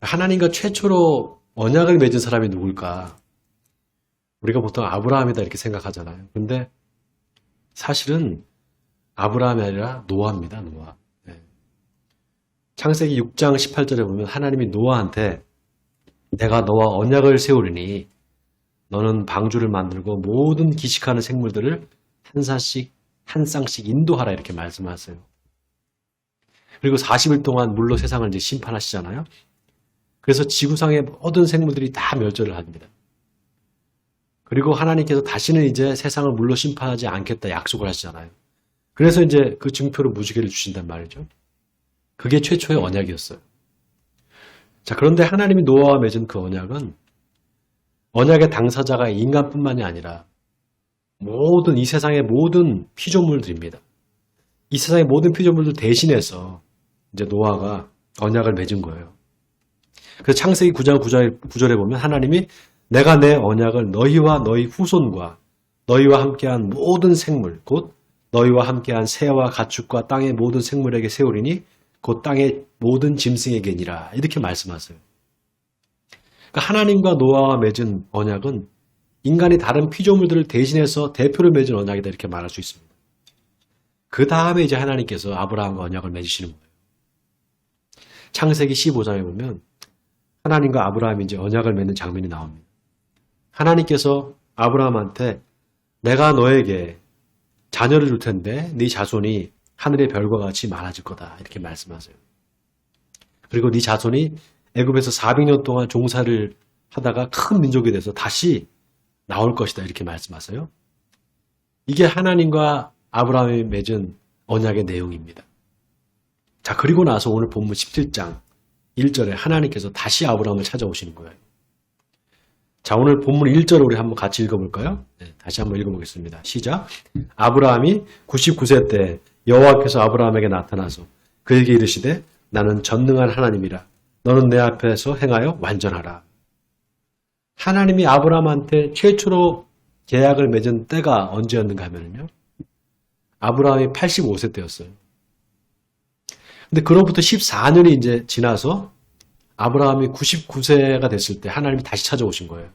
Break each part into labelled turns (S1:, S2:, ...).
S1: 하나님과 최초로 언약을 맺은 사람이 누굴까? 우리가 보통 아브라함이다 이렇게 생각하잖아요. 근데 사실은 아브라함이 아니라 노아입니다. 노아. 네. 창세기 6장 18절에 보면 하나님이 노아한테 내가 너와 언약을 세우리니 너는 방주를 만들고 모든 기식하는 생물들을 한 쌍씩 인도하라 이렇게 말씀하세요. 그리고 40일 동안 물로 세상을 이제 심판하시잖아요. 그래서 지구상의 모든 생물들이 다 멸절을 합니다. 그리고 하나님께서 다시는 이제 세상을 물로 심판하지 않겠다 약속을 하시잖아요. 그래서 이제 그 증표로 무지개를 주신단 말이죠. 그게 최초의 언약이었어요. 자, 그런데 하나님이 노아와 맺은 그 언약은 언약의 당사자가 인간뿐만이 아니라 모든 이 세상의 모든 피조물들입니다. 이 세상의 모든 피조물들 대신해서 이제 노아가 언약을 맺은 거예요. 그래서 창세기 9장 9절에 보면 하나님이 내가 내 언약을 너희와 너희 후손과 너희와 함께한 모든 생물 곧 너희와 함께한 새와 가축과 땅의 모든 생물에게 세우리니 곧 땅의 모든 짐승에게니라 이렇게 말씀하세요. 그러니까 하나님과 노아와 맺은 언약은 인간이 다른 피조물들을 대신해서 대표를 맺은 언약이다 이렇게 말할 수 있습니다. 그 다음에 이제 하나님께서 아브라함과 언약을 맺으시는 거예요. 창세기 15장에 보면 하나님과 아브라함이 이제 언약을 맺는 장면이 나옵니다. 하나님께서 아브라함한테 내가 너에게 자녀를 줄 텐데 네 자손이 하늘의 별과 같이 많아질 거다 이렇게 말씀하세요. 그리고 네 자손이 애굽에서 400년 동안 종살이를 하다가 큰 민족이 돼서 다시 나올 것이다 이렇게 말씀하세요. 이게 하나님과 아브라함이 맺은 언약의 내용입니다. 자, 그리고 나서 오늘 본문 17장 1절에 하나님께서 다시 아브라함을 찾아오시는 거예요. 자, 오늘 본문 1절을 우리 한번 같이 읽어볼까요? 네, 다시 한번 읽어보겠습니다. 시작. 아브라함이 99세 때 여호와께서 아브라함에게 나타나서 그에게 이르시되 나는 전능한 하나님이라 너는 내 앞에서 행하여 완전하라. 하나님이 아브라함한테 최초로 계약을 맺은 때가 언제였는가 하면요. 아브라함이 85세 때였어요. 근데 그로부터 14년이 이제 지나서 아브라함이 99세가 됐을 때 하나님이 다시 찾아오신 거예요.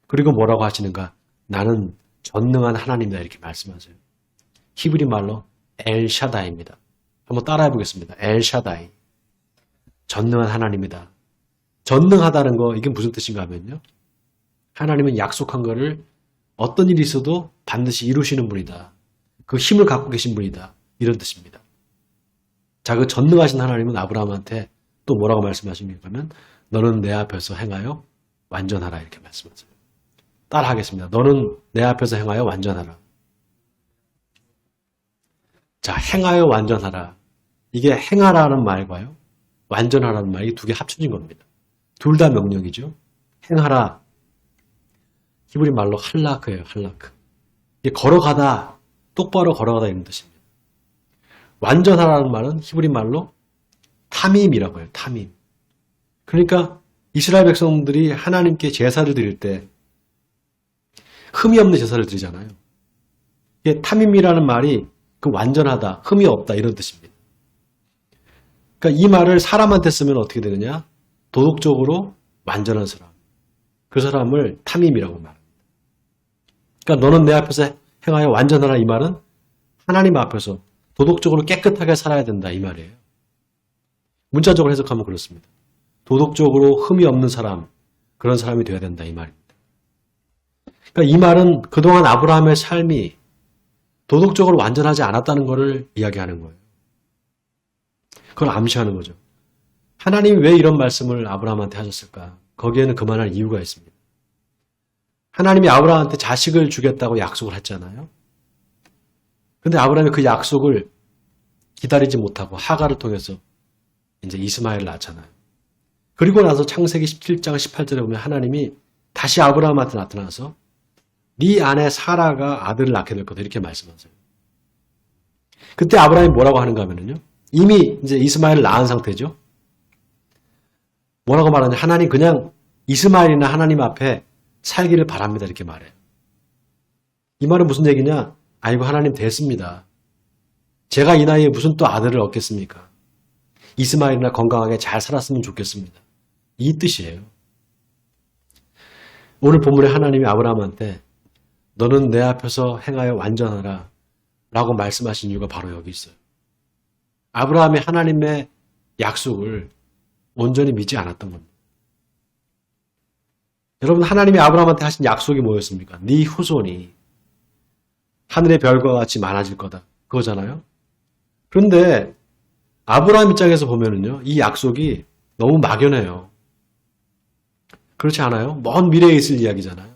S1: 그리고 뭐라고 하시는가? 나는 전능한 하나님이다 이렇게 말씀하세요. 히브리 말로 엘샤다이입니다. 한번 따라해 보겠습니다. 엘샤다이. 전능한 하나님이다. 전능하다는 거 이게 무슨 뜻인가 하면요. 하나님은 약속한 거를 어떤 일이 있어도 반드시 이루시는 분이다. 그 힘을 갖고 계신 분이다. 이런 뜻입니다. 자, 그 전능하신 하나님은 아브라함한테 또 뭐라고 말씀하십니까? 하면 너는 내 앞에서 행하여 완전하라 이렇게 말씀하세요. 따라 하겠습니다. 너는 내 앞에서 행하여 완전하라. 자, 행하여 완전하라. 이게 행하라는 말과요. 완전하라는 말이 두 개 합쳐진 겁니다. 둘 다 명령이죠. 행하라. 히브리 말로 할라크예요. 할라크. 이게 걸어가다. 똑바로 걸어가다 이런 뜻입니다. 완전하라는 말은 히브리 말로 타밈이라고 해요. 타밈. 그러니까 이스라엘 백성들이 하나님께 제사를 드릴 때 흠이 없는 제사를 드리잖아요. 이게 타밈이라는 말이 그 완전하다, 흠이 없다 이런 뜻입니다. 그러니까 이 말을 사람한테 쓰면 어떻게 되느냐? 도덕적으로 완전한 사람. 그 사람을 타밈이라고 말합니다. 그러니까 너는 내 앞에서 행하여 완전하라 이 말은 하나님 앞에서 도덕적으로 깨끗하게 살아야 된다 이 말이에요. 문자적으로 해석하면 그렇습니다. 도덕적으로 흠이 없는 사람, 그런 사람이 되어야 된다 이 말입니다. 그러니까 이 말은 그동안 아브라함의 삶이 도덕적으로 완전하지 않았다는 것을 이야기하는 거예요. 그걸 암시하는 거죠. 하나님이 왜 이런 말씀을 아브라함한테 하셨을까? 거기에는 그만한 이유가 있습니다. 하나님이 아브라함한테 자식을 주겠다고 약속을 했잖아요. 근데 아브라함이 그 약속을 기다리지 못하고 하갈을 통해서 이제 이스마엘을 낳잖아요. 그리고 나서 창세기 17장 18절에 보면 하나님이 다시 아브라함한테 나타나서 네 아내 사라가 아들을 낳게 될 거다 이렇게 말씀하세요. 그때 아브라함이 뭐라고 하는가 하면요. 이미 이제 이스마엘을 낳은 상태죠. 뭐라고 말하냐? 하나님 그냥 이스마엘이나 하나님 앞에 살기를 바랍니다 이렇게 말해요. 이 말은 무슨 얘기냐? 아이고 하나님 됐습니다. 제가 이 나이에 무슨 또 아들을 얻겠습니까? 이스마엘이나 건강하게 잘 살았으면 좋겠습니다. 이 뜻이에요. 오늘 본문에 하나님이 아브라함한테 너는 내 앞에서 행하여 완전하라 라고 말씀하신 이유가 바로 여기 있어요. 아브라함이 하나님의 약속을 온전히 믿지 않았던 겁니다. 여러분, 하나님이 아브라함한테 하신 약속이 뭐였습니까? 네 후손이 하늘의 별과 같이 많아질 거다. 그거잖아요. 그런데 아브라함 입장에서 보면은요, 이 약속이 너무 막연해요. 그렇지 않아요? 먼 미래에 있을 이야기잖아요.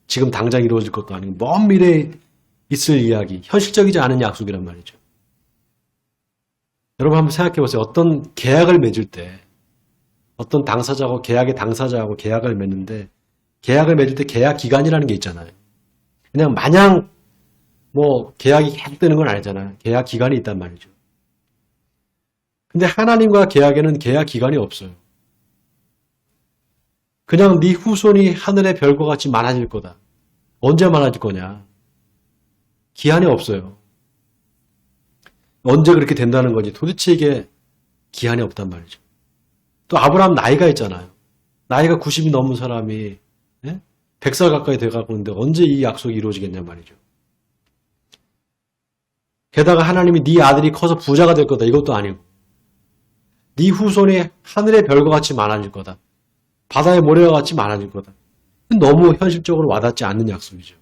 S1: 지금 당장 이루어질 것도 아니고 먼 미래에 있을 이야기, 현실적이지 않은 약속이란 말이죠. 여러분 한번 생각해 보세요. 어떤 계약을 맺을 때 어떤 당사자하고 계약의 당사자하고 계약을 맺는데 계약을 맺을 때 계약 기간이라는 게 있잖아요. 그냥 마냥 뭐 계약이 계속되는 건 아니잖아요. 계약 기간이 있단 말이죠. 근데 하나님과 계약에는 계약 기간이 없어요. 그냥 네 후손이 하늘의 별과 같이 많아질 거다. 언제 많아질 거냐? 기한이 없어요. 언제 그렇게 된다는 거지. 도대체 이게 기한이 없단 말이죠. 또 아브라함 나이가 있잖아요. 나이가 90이 넘은 사람이 100살 가까이 돼가고 있는데 언제 이 약속이 이루어지겠냐 말이죠. 게다가 하나님이 네 아들이 커서 부자가 될 거다. 이것도 아니고 네 후손이 하늘의 별과 같이 많아질 거다. 바다의 모래와 같이 많아질 거다. 너무 현실적으로 와닿지 않는 약속이죠.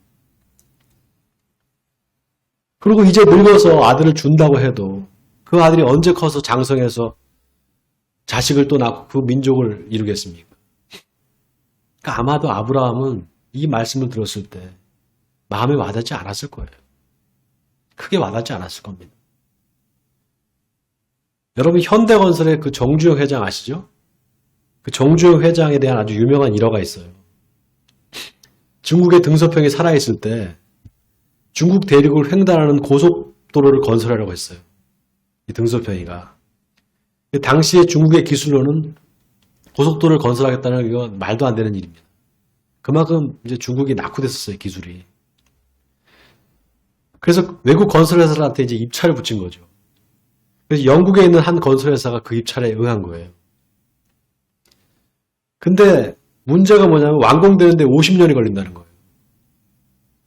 S1: 그리고 이제 늙어서 아들을 준다고 해도 그 아들이 언제 커서 장성해서 자식을 또 낳고 그 민족을 이루겠습니까? 그러니까 아마도 아브라함은 이 말씀을 들었을 때 마음에 와닿지 않았을 거예요. 크게 와닿지 않았을 겁니다. 여러분 현대건설의 그 정주영 회장 아시죠? 그 정주영 회장에 대한 아주 유명한 일화가 있어요. 중국의 등소평이 살아있을 때 중국 대륙을 횡단하는 고속도로를 건설하려고 했어요. 이 등소평이가. 당시에 중국의 기술로는 고속도로를 건설하겠다는 이건 말도 안 되는 일입니다. 그만큼 이제 중국이 낙후됐었어요, 기술이. 그래서 외국 건설회사한테 이제 입찰을 붙인 거죠. 그래서 영국에 있는 한 건설회사가 그 입찰에 응한 거예요. 근데 문제가 뭐냐면 완공되는데 50년이 걸린다는 거예요.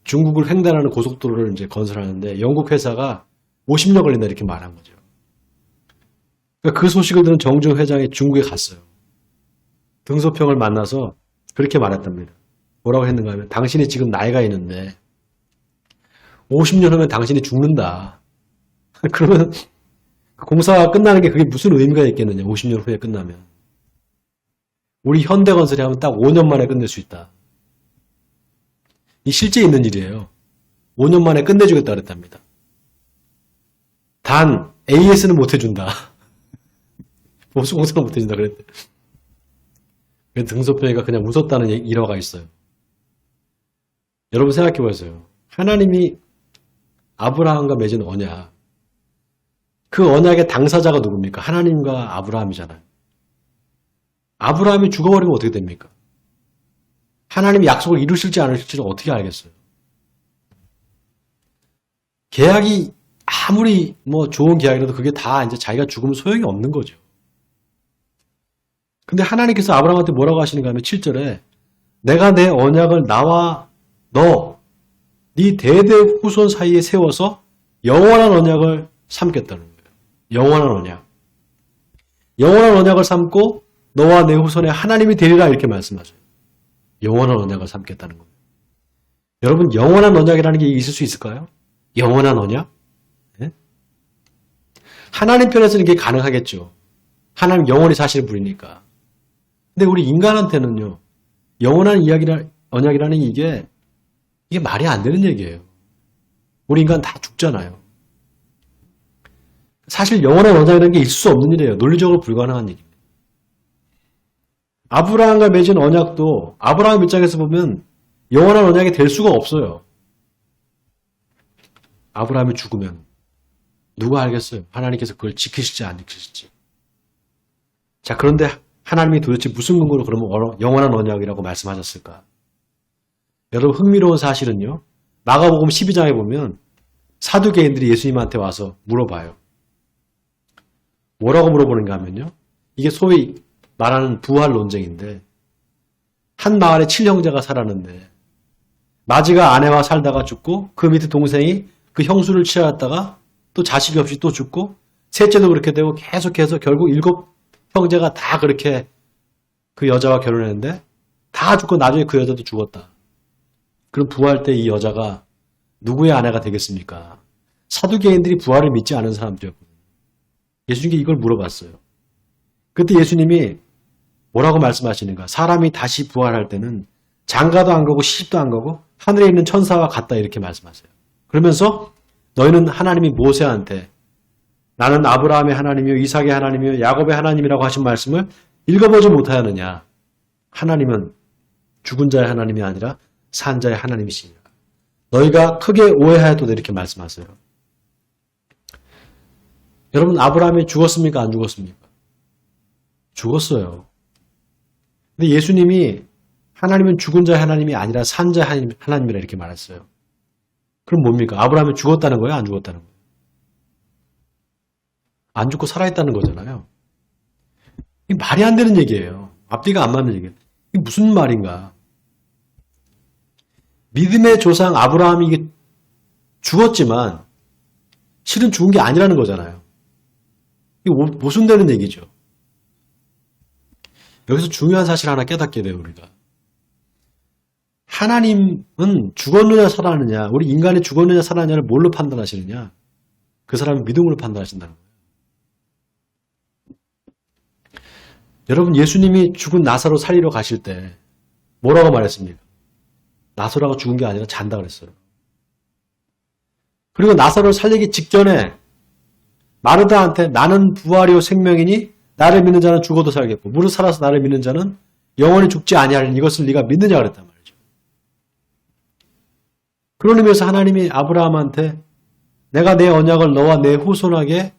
S1: 중국을 횡단하는 고속도로를 이제 건설하는데 영국 회사가 50년 걸린다 이렇게 말한 거죠. 그러니까 그 소식을 들은 정주영 회장이 중국에 갔어요. 등소평을 만나서 그렇게 말했답니다. 뭐라고 했는가 하면 당신이 지금 나이가 있는데 50년 후면 당신이 죽는다. 그러면 공사가 끝나는 게 그게 무슨 의미가 있겠느냐. 50년 후에 끝나면. 우리 현대건설이 하면 딱 5년 만에 끝낼 수 있다. 이 실제 있는 일이에요. 5년 만에 끝내주겠다 그랬답니다. 단 AS는 못 해준다. 보수공사는 못 해준다 그랬대. 그래서 등소평이가 그냥 웃었다는 일화가 있어요. 여러분 생각해 보세요. 하나님이 아브라함과 맺은 언약. 그 언약의 당사자가 누굽니까? 하나님과 아브라함이잖아요. 아브라함이 죽어버리면 어떻게 됩니까? 하나님이 약속을 이루실지 않으실지는 어떻게 알겠어요? 계약이 아무리 뭐 좋은 계약이라도 그게 다 이제 자기가 죽으면 소용이 없는 거죠. 근데 하나님께서 아브라함한테 뭐라고 하시는가 하면 7절에 내가 내 언약을 나와 너, 네 대대 후손 사이에 세워서 영원한 언약을 삼겠다는 거예요. 영원한 언약. 영원한 언약을 삼고 너와 내 후손의 하나님이 되리라 이렇게 말씀하셔요. 영원한 언약을 삼겠다는 거예요. 여러분 영원한 언약이라는 게 있을 수 있을까요? 영원한 언약? 네? 하나님 편에서는 이게 가능하겠죠. 하나님 영원히 사시는 분이니까. 근데 우리 인간한테는요. 영원한 언약이라는 이게 말이 안 되는 얘기예요. 우리 인간 다 죽잖아요. 사실 영원한 언약이라는 게 있을 수 없는 일이에요. 논리적으로 불가능한 얘기입니다. 아브라함과 맺은 언약도 아브라함 입장에서 보면 영원한 언약이 될 수가 없어요. 아브라함이 죽으면 누가 알겠어요? 하나님께서 그걸 지키실지 안 지키실지. 자, 그런데 하나님이 도대체 무슨 근거로 그러면 영원한 언약이라고 말씀하셨을까? 여러분 흥미로운 사실은요. 마가복음 12장에 보면 사두개인들이 예수님한테 와서 물어봐요. 뭐라고 물어보는가 하면요. 이게 소위 말하는 부활 논쟁인데 한 마을에 7형제가 살았는데 마지가 아내와 살다가 죽고 그 밑에 동생이 그 형수를 취하였다가 또 자식이 없이 또 죽고 셋째도 그렇게 되고 계속해서 결국 7형제가 다 그렇게 그 여자와 결혼했는데 다 죽고 나중에 그 여자도 죽었다. 그럼 부활 때 이 여자가 누구의 아내가 되겠습니까? 사두개인들이 부활을 믿지 않은 사람들이었거든요. 예수님께 이걸 물어봤어요. 그때 예수님이 뭐라고 말씀하시는가? 사람이 다시 부활할 때는 장가도 안 가고 시집도 안 가고 하늘에 있는 천사와 같다 이렇게 말씀하세요. 그러면서 너희는 하나님이 모세한테 나는 아브라함의 하나님이요 이삭의 하나님이요 야곱의 하나님이라고 하신 말씀을 읽어보지 못하였느냐? 하나님은 죽은 자의 하나님이 아니라 산 자의 하나님이시니라. 너희가 크게 오해하였도다 이렇게 말씀하세요. 여러분 아브라함이 죽었습니까? 안 죽었습니까? 죽었어요. 근데 예수님이 하나님은 죽은 자의 하나님이 아니라 산 자의 하나님이라 이렇게 말했어요. 그럼 뭡니까? 아브라함이 죽었다는 거예요? 안 죽었다는 거예요? 안 죽고 살아있다는 거잖아요. 이게 말이 안 되는 얘기예요. 앞뒤가 안 맞는 얘기예요. 이게 무슨 말인가? 믿음의 조상 아브라함이 이게 죽었지만 실은 죽은 게 아니라는 거잖아요. 이게 모순되는 얘기죠. 여기서 중요한 사실 하나 깨닫게 돼요, 우리가. 하나님은 죽었느냐 살았느냐, 우리 인간이 죽었느냐 살았느냐를 뭘로 판단하시느냐? 그 사람은 믿음으로 판단하신다는 거예요. 여러분 예수님이 죽은 나사로 살리러 가실 때 뭐라고 말했습니까? 나사로가 죽은 게 아니라 잔다 그랬어요. 그리고 나사로를 살리기 직전에 마르다한테 나는 부활이요 생명이니 나를 믿는 자는 죽어도 살겠고 무릇 살아서 나를 믿는 자는 영원히 죽지 아니하리니 이것을 네가 믿느냐 그랬단 말이죠. 그런 의미에서 하나님이 아브라함한테 내가 내 언약을 너와 내 후손에게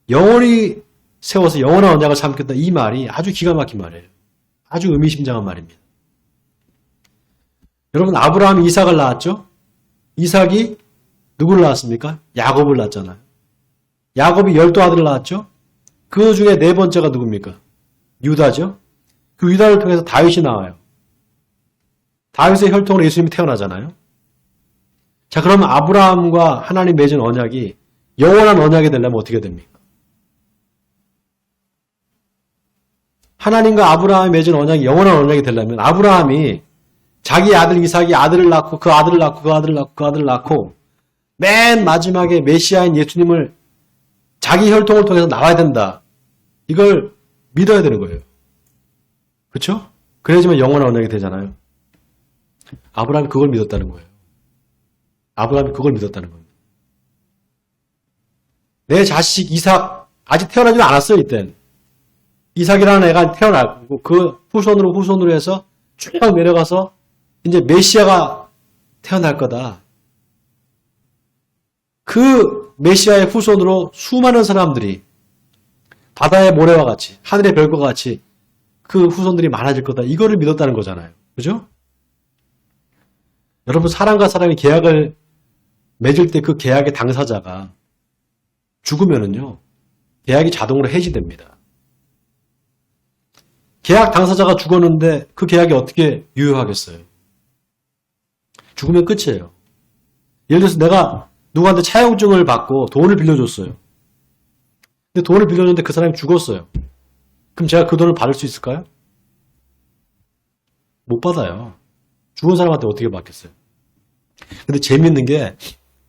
S1: 영원히 세워서 영원한 언약을 삼겠다 이 말이 아주 기가 막힌 말이에요. 아주 의미심장한 말입니다. 여러분 아브라함이 이삭을 낳았죠? 이삭이 누구를 낳았습니까? 야곱을 낳았잖아요. 야곱이 12아들을 낳았죠? 그 중에 네 번째가 누굽니까? 유다죠? 그 유다를 통해서 다윗이 나와요. 다윗의 혈통으로 예수님이 태어나잖아요. 자, 그러면 아브라함과 하나님 맺은 언약이 영원한 언약이 되려면 어떻게 됩니까? 하나님과 아브라함이 맺은 언약이 영원한 언약이 되려면 아브라함이 자기 아들 이삭이 아들을 낳고 그 아들을 낳고 그 아들을 낳고 그 아들을 낳고 맨 마지막에 메시아인 예수님을 자기 혈통을 통해서 나와야 된다. 이걸 믿어야 되는 거예요. 그렇죠? 그래야지만 영원한 언약이 되잖아요. 아브라함이 그걸 믿었다는 거예요. 아브라함이 그걸 믿었다는 겁니다. 내 자식 이삭 아직 태어나지도 않았어요. 이땐. 이삭이라는 애가 태어나고 그 후손으로 해서 쭉 내려가서 이제 메시아가 태어날 거다. 그 메시아의 후손으로 수많은 사람들이 바다의 모래와 같이 하늘의 별과 같이 그 후손들이 많아질 거다. 이거를 믿었다는 거잖아요. 그죠? 여러분 사람과 사람이 계약을 맺을 때 그 계약의 당사자가 죽으면은요. 계약이 자동으로 해지됩니다. 계약 당사자가 죽었는데 그 계약이 어떻게 유효하겠어요? 죽으면 끝이에요. 예를 들어서 내가 누구한테 차용증을 받고 돈을 빌려줬어요. 근데 돈을 빌려줬는데 그 사람이 죽었어요. 그럼 제가 그 돈을 받을 수 있을까요? 못 받아요. 죽은 사람한테 어떻게 받겠어요? 근데 재밌는 게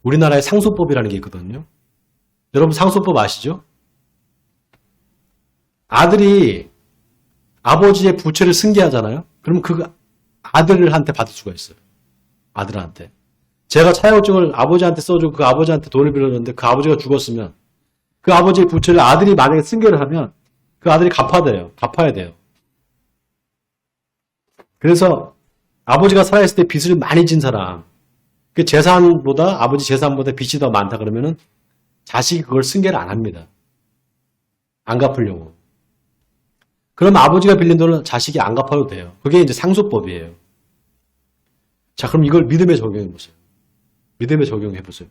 S1: 우리나라에 상속법이라는 게 있거든요. 여러분 상속법 아시죠? 아들이 아버지의 부채를 승계하잖아요. 그러면 그 아들한테 받을 수가 있어요. 아들한테. 제가 차용증을 아버지한테 써주고 그 아버지한테 돈을 빌려줬는데 그 아버지가 죽었으면 그 아버지의 부채를 아들이 만약에 승계를 하면 그 아들이 갚아야 돼요. 그래서 아버지가 살아있을 때 빚을 많이 진 사람, 그 재산보다 아버지 재산보다 빚이 더 많다 그러면은 자식이 그걸 승계를 안 합니다. 안 갚으려고. 그럼 아버지가 빌린 돈은 자식이 안 갚아도 돼요. 그게 이제 상속법이에요. 자, 그럼 이걸 믿음에 적용해 보세요. 믿음에 적용해 보세요.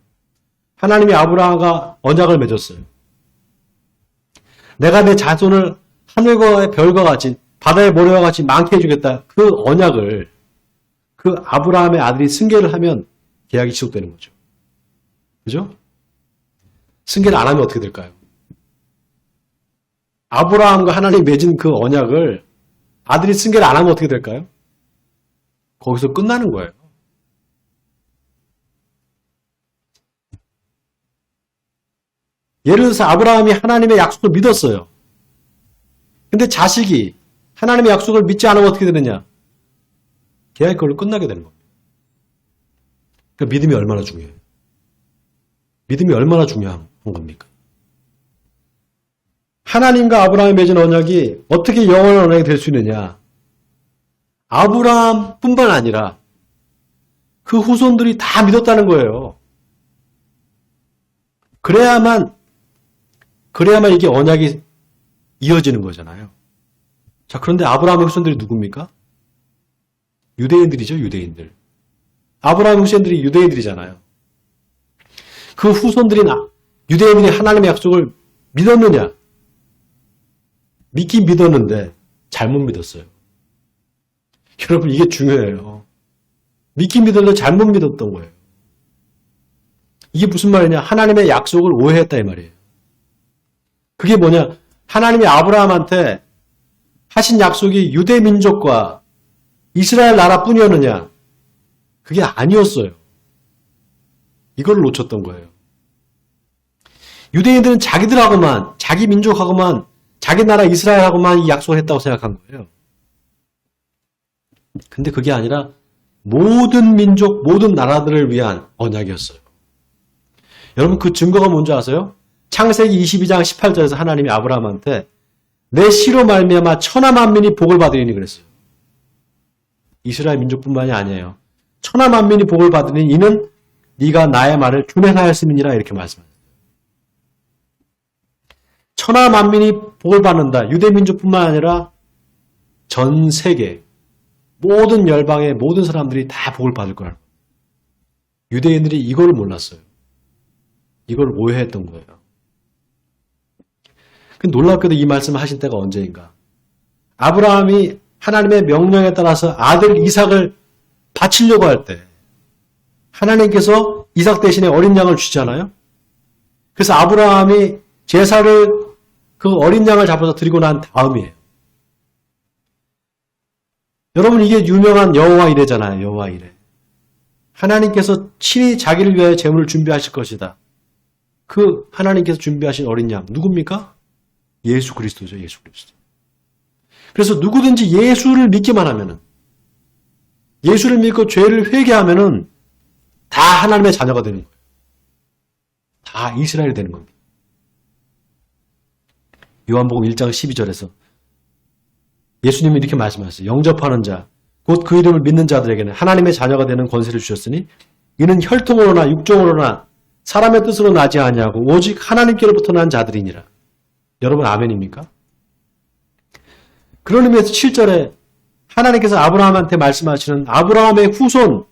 S1: 하나님이 아브라함과 언약을 맺었어요. 내가 내 자손을 하늘과 별과 같이 바다의 모래와 같이 많게 해주겠다. 그 언약을 그 아브라함의 아들이 승계를 하면 계약이 지속되는 거죠. 그죠? 승계를 안 하면 어떻게 될까요? 아브라함과 하나님이 맺은 그 언약을 아들이 승계를 안 하면 어떻게 될까요? 거기서 끝나는 거예요. 예를 들어서 아브라함이 하나님의 약속을 믿었어요. 근데 자식이 하나님의 약속을 믿지 않으면 어떻게 되느냐? 계약이 그걸로 끝나게 되는 겁니다. 그러니까 믿음이 얼마나 중요해요. 믿음이 얼마나 중요한 겁니까? 하나님과 아브라함이 맺은 언약이 어떻게 영원한 언약이 될 수 있느냐? 아브라함뿐만 아니라 그 후손들이 다 믿었다는 거예요. 그래야만 이게 언약이 이어지는 거잖아요. 자, 그런데 아브라함의 후손들이 누굽니까? 유대인들이죠, 유대인들. 아브라함의 후손들이 유대인들이잖아요. 그 후손들인 유대인들이 하나님의 약속을 믿었느냐? 믿긴 믿었는데 잘못 믿었어요. 여러분, 이게 중요해요. 믿긴 믿었는데 잘못 믿었던 거예요. 이게 무슨 말이냐? 하나님의 약속을 오해했다 이 말이에요. 그게 뭐냐? 하나님이 아브라함한테 하신 약속이 유대 민족과 이스라엘 나라뿐이었느냐? 그게 아니었어요. 이걸 놓쳤던 거예요. 유대인들은 자기들하고만, 자기 민족하고만, 자기 나라 이스라엘하고만 이 약속을 했다고 생각한 거예요. 근데 그게 아니라 모든 민족, 모든 나라들을 위한 언약이었어요. 여러분, 그 증거가 뭔지 아세요? 창세기 22장 18절에서 하나님이 아브라함한테 내 씨로 말미암아 천하 만민이 복을 받으리니 그랬어요. 이스라엘 민족뿐만이 아니에요. 천하 만민이 복을 받으니 이는 네가 나의 말을 준행하였음이니라 이렇게 말씀하셨어요. 천하 만민이 복을 받는다. 유대 민족뿐만 아니라 전 세계 모든 열방의 모든 사람들이 다 복을 받을 거라고. 유대인들이 이걸 몰랐어요. 이걸 오해했던 거예요. 놀랍게도 이 말씀을 하신 때가 언제인가? 아브라함이 하나님의 명령에 따라서 아들 이삭을 바치려고 할 때 하나님께서 이삭 대신에 어린 양을 주잖아요. 그래서 아브라함이 제사를 그 어린 양을 잡아서 드리고 난 다음이에요. 여러분, 이게 유명한 여호와 이레잖아요. 여호와 이레. 하나님께서 친히 자기를 위하여 제물을 준비하실 것이다. 그 하나님께서 준비하신 어린 양 누굽니까? 예수 그리스도죠. 예수 그리스도. 그래서 누구든지 예수를 믿기만 하면은, 예수를 믿고 죄를 회개하면은 다 하나님의 자녀가 되는 거예요. 다 이스라엘이 되는 겁니다. 요한복음 1장 12절에서 예수님이 이렇게 말씀하셨어요. 영접하는 자, 곧 그 이름을 믿는 자들에게는 하나님의 자녀가 되는 권세를 주셨으니 이는 혈통으로나 육종으로나 사람의 뜻으로 나지 아니하고 오직 하나님께로부터 난 자들이니라. 여러분, 아멘입니까? 그런 의미에서 7절에 하나님께서 아브라함한테 말씀하시는 아브라함의 후손이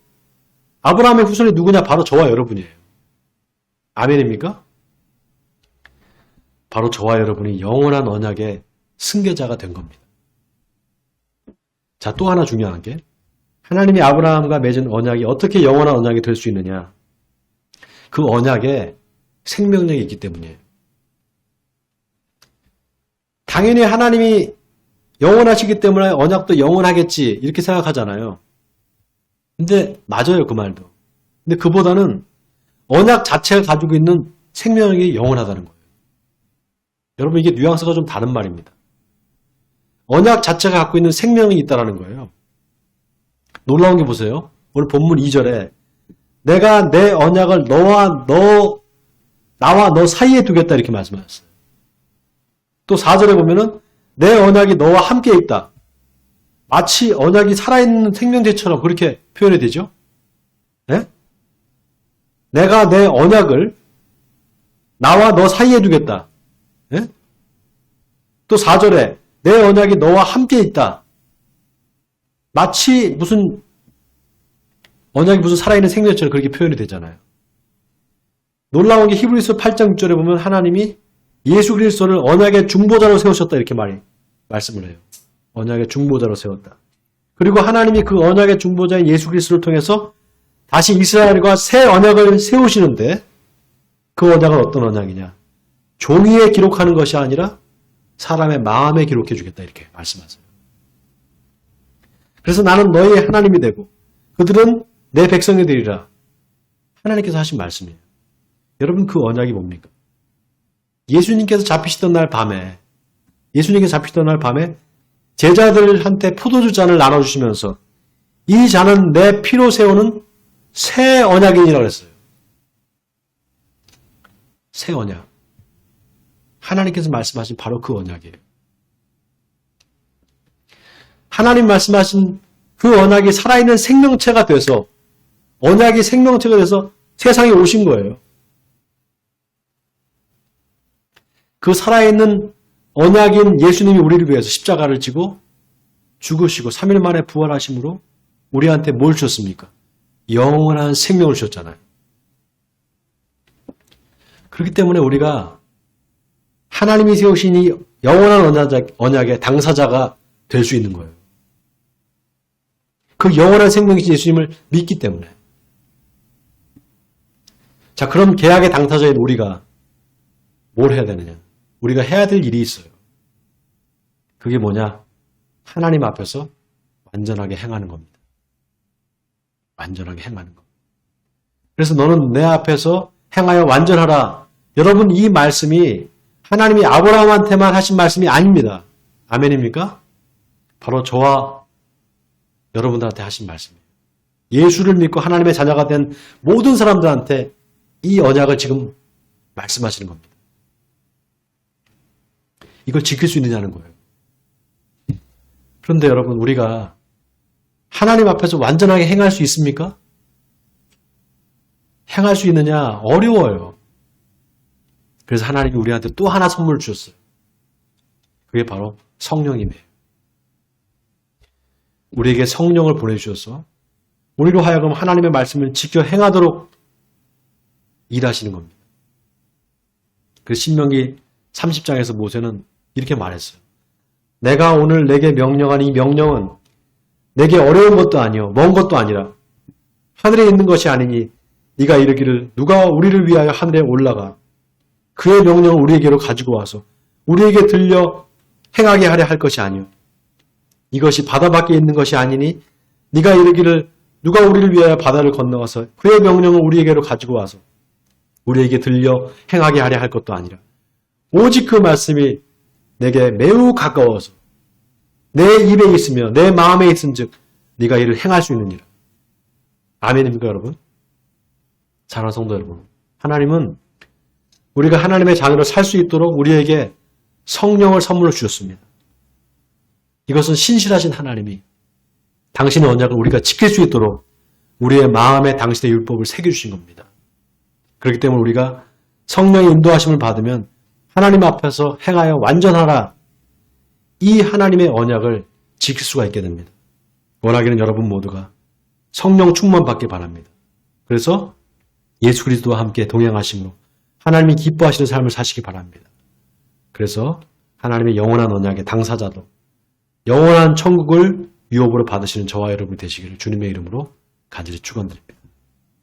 S1: 누구냐? 바로 저와 여러분이에요. 아멘입니까? 바로 저와 여러분이 영원한 언약의 승계자가 된 겁니다. 자, 또 하나 중요한 게 하나님이 아브라함과 맺은 언약이 어떻게 영원한 언약이 될 수 있느냐? 그 언약에 생명력이 있기 때문이에요. 당연히 하나님이 영원하시기 때문에 언약도 영원하겠지 이렇게 생각하잖아요. 근데 맞아요, 그 말도. 근데 그보다는 언약 자체가 가지고 있는 생명력이 영원하다는 거예요. 여러분, 이게 뉘앙스가 좀 다른 말입니다. 언약 자체가 갖고 있는 생명이 있다는 거예요. 놀라운 게 보세요. 오늘 본문 2절에 내가 내 언약을 나와 너 사이에 두겠다 이렇게 말씀하셨어요. 또 4절에 보면은 내 언약이 너와 함께 있다. 마치 언약이 살아있는 생명체처럼 그렇게 표현이 되죠. 네? 내가 내 언약을 나와 너 사이에 두겠다. 네? 또 4절에 내 언약이 너와 함께 있다. 마치 언약이 무슨 살아있는 생명체처럼 그렇게 표현이 되잖아요. 놀라운 게 히브리서 8장 6절에 보면 하나님이 예수 그리스도를 언약의 중보자로 세우셨다 이렇게 말해요. 말씀을 해요. 언약의 중보자로 세웠다. 그리고 하나님이 그 언약의 중보자인 예수 그리스도를 통해서 다시 이스라엘과 새 언약을 세우시는데 그 언약은 어떤 언약이냐? 종이에 기록하는 것이 아니라 사람의 마음에 기록해 주겠다 이렇게 말씀하세요. 그래서 나는 너희의 하나님이 되고 그들은 내 백성이 되리라. 하나님께서 하신 말씀이에요. 여러분 그 언약이 뭡니까? 예수님께서 잡히시던 날 밤에 제자들한테 포도주 잔을 나눠주시면서 이 잔은 내 피로 세우는 새 언약이니라고 했어요. 새 언약. 하나님께서 말씀하신 바로 그 언약이에요. 하나님 말씀하신 그 언약이 살아있는 생명체가 돼서 언약이 생명체가 돼서 세상에 오신 거예요. 그 살아있는 언약인 예수님이 우리를 위해서 십자가를 지고 죽으시고 3일 만에 부활하심으로 우리한테 뭘 주셨습니까? 영원한 생명을 주셨잖아요. 그렇기 때문에 우리가 하나님이 세우신 이 영원한 언약의 당사자가 될 수 있는 거예요. 그 영원한 생명이신 예수님을 믿기 때문에. 자, 그럼 계약의 당사자인 우리가 뭘 해야 되느냐? 우리가 해야 될 일이 있어요. 그게 뭐냐? 하나님 앞에서 완전하게 행하는 겁니다. 완전하게 행하는 것. 그래서 너는 내 앞에서 행하여 완전하라. 여러분 이 말씀이 하나님이 아브라함한테만 하신 말씀이 아닙니다. 아멘입니까? 바로 저와 여러분들한테 하신 말씀이에요. 예수를 믿고 하나님의 자녀가 된 모든 사람들한테 이 언약을 지금 말씀하시는 겁니다. 이걸 지킬 수 있느냐는 거예요. 그런데 여러분 우리가 하나님 앞에서 완전하게 행할 수 있습니까? 행할 수 있느냐? 어려워요. 그래서 하나님이 우리한테 또 하나 선물을 주셨어요. 그게 바로 성령님이에요. 우리에게 성령을 보내주셔서 우리로 하여금 하나님의 말씀을 지켜 행하도록 일하시는 겁니다. 그래서 신명기 30장에서 모세는 이렇게 말했어요. 내가 오늘 내게 명령한 이 명령은 내게 어려운 것도 아니요 먼 것도 아니라 하늘에 있는 것이 아니니 네가 이르기를 누가 우리를 위하여 하늘에 올라가 그의 명령을 우리에게로 가지고 와서 우리에게 들려 행하게 하려 할 것이 아니요 이것이 바다 밖에 있는 것이 아니니 네가 이르기를 누가 우리를 위하여 바다를 건너가서 그의 명령을 우리에게로 가지고 와서 우리에게 들려 행하게 하려 할 것도 아니라 오직 그 말씀이 내게 매우 가까워서 내 입에 있으며 내 마음에 있은즉 네가 이를 행할 수 있느니라. 아멘입니까 여러분? 사랑하는 성도 여러분, 하나님은 우리가 하나님의 자녀로 살 수 있도록 우리에게 성령을 선물로 주셨습니다. 이것은 신실하신 하나님이 당신의 언약을 우리가 지킬 수 있도록 우리의 마음에 당신의 율법을 새겨주신 겁니다. 그렇기 때문에 우리가 성령의 인도하심을 받으면 하나님 앞에서 행하여 완전하라. 이 하나님의 언약을 지킬 수가 있게 됩니다. 원하기는 여러분 모두가 성령 충만 받기 바랍니다. 그래서 예수 그리스도와 함께 동행하심으로 하나님이 기뻐하시는 삶을 사시기 바랍니다. 그래서 하나님의 영원한 언약의 당사자도 영원한 천국을 유업으로 받으시는 저와 여러분이 되시기를 주님의 이름으로 간절히 축원드립니다.